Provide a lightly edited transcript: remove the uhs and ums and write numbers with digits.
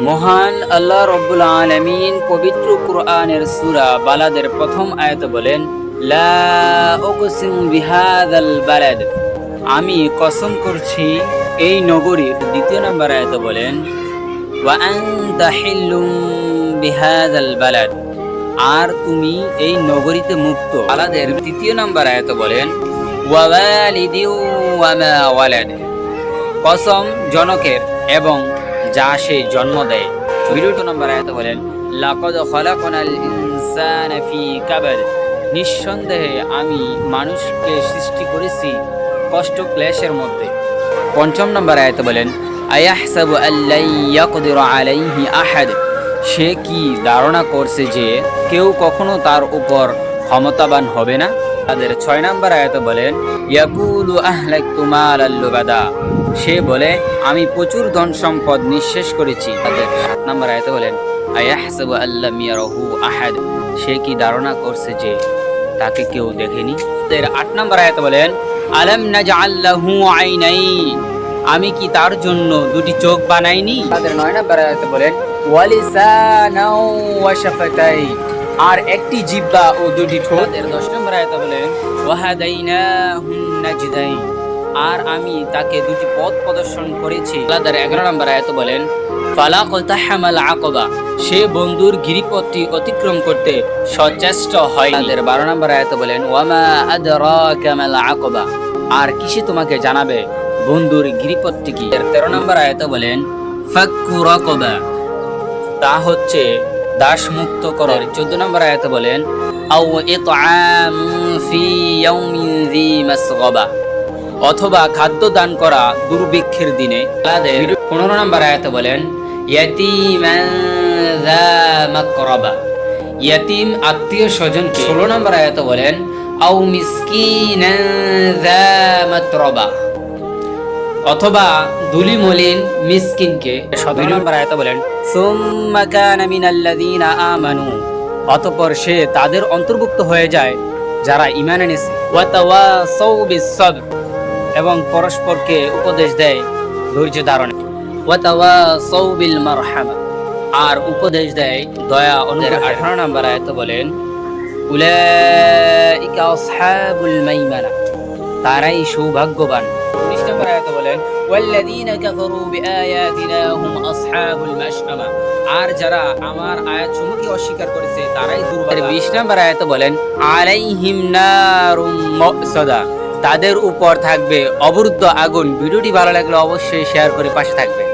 মহান আল্লাহ রব্বুল আলামিন পবিত্র কুরআনের সূরা বালাদের প্রথম আয়াতে বলেন, লা উকসিমু বিহাযাল বালাদ, আমি কসম করছি এই নগরীর। দ্বিতীয় নম্বর আয়াতে বলেন, ওয়া আনতা হিল্লুম বিহাযাল বালাদ, আর তুমি এই নগরীতে মুক্ত। বালাদের তৃতীয় নম্বর আয়াতে বলেন, ওয়া ওয়ালিদিন ওয়া মা ওয়ালাদ, কসম জনকের এবং যা সে জন্ম দেয়। চতুর্থ নম্বর আয়াতে বলেন, লাকাদ খালাকনাল ইনসানা ফি কাবাদ, নিঃসন্দেহে আমি মানুষকে সৃষ্টি করেছি কষ্ট ক্লেশের মধ্যে। পঞ্চম নম্বর আয়াতে বলেন, আয়াহসাবু আল্লা ইয়াকদিরু আলাইহি আহাদ, সে কি ধারণা করছে যে কেউ কখনো তার উপর ক্ষমতাবান হবে না। তাদের 6 নম্বর আয়াতে বলেন, ইয়াকুলু আহলাকতু মালাল লুবাদা, সে বলে আমি প্রচুর ধন সম্পদ নিঃশেষ করেছি। তাদের 7 নম্বর আয়াতে বলেন, আয়াহসাবু আল্লাম ইয়ারাহু আহাদ, সে কি ধারণা করছে যে তাকে কেউ দেখেনি। তাদের 8 নম্বর আয়াতে বলেন, আলাম নাজআল লাহু আইনাইন, আমি কি তার জন্য দুটি চোখ বানাইনি। তাদের 9 নম্বর আয়াতে বলেন, ওয়ালিসানাও ওয়া শাফাতাইন, আর একটি জিহ্বা ও দুটি ঠোঁট। এর 10 নম্বর আয়াতে বলেন, ওয়াহাদাইনাহুন নাজদাইন, আর আমি তাকে দুটি পথ প্রদর্শন করেছি। তাদের 11 নম্বর আয়াতে বলেন, ফালাকতাহামাল আকাবা, সে বন্ধুর গিরিপথটি অতিক্রম করতে সচেষ্ট হয়। তাদের 12 নম্বর আয়াতে বলেন, ওয়ামা আদরাকা মাল আকাবা, আর কিসে তোমাকে জানাবে বন্ধুর গিরিপথটি কি। এর 13 নম্বর আয়াতে বলেন, ফাক্কু রাকাবা, তা হচ্ছে দাস মুক্ত করার। 14 নম্বর আয়াতে বলেন, আও ইতআমুন ফি ইয়াউমিন যী মাসগাবা, অথবা খাদ্য দান করা দুর্ভিক্ষের দিনে। 15 নম্বর আয়াতে বলেন, ইয়াতীমান যা মাকরাবা, ইয়াতীম আত্মীয় স্বজনকে। 16 নম্বর আয়াতে বলেন, আও মিসকিনান যা মাতরাবা, অথবা দুলিমলিন মিসকিনকে। 17 নম্বর আয়াতে বলেন, সুম্মা কানা মিনাল্লাযীনা আমানু, অতঃপর সে তাদের অন্তর্ভুক্ত হয়ে যায় যারা ঈমান এনেছে। ওয়া তাওয়াসাউ বিস-সাবর, এবং পরস্পরকে উপদেশ দেয় ধৈর্য ধারণে। ওয়া তাওয়াসাউ বিল মারহামা, আর উপদেশ দেয় দয়া অনুগ্রহ। 18 নম্বর আয়াতে বলেন, উলাইকা আসহাবুল মাইমানা, তারাই সৌভাগ্যবান। 19 নম্বর আয়াতে বলেন, ওয়াল্লাযীনা কাফারু বিআয়াতিনা হুম আসহাবুল মাশআমা, আর যারা আমার আয়াতসমূহকে অস্বীকার করেছে তারাই দুর্ভাগা। 20 নম্বর আয়াতে বলেন, আলাইহিম নারুম মুসাদা, তাদের উপর থাকবে অবরুদ্ধ আগুন। ভিডিওটি ভালো লাগলে অবশ্যই শেয়ার করে পাশে থাকবে।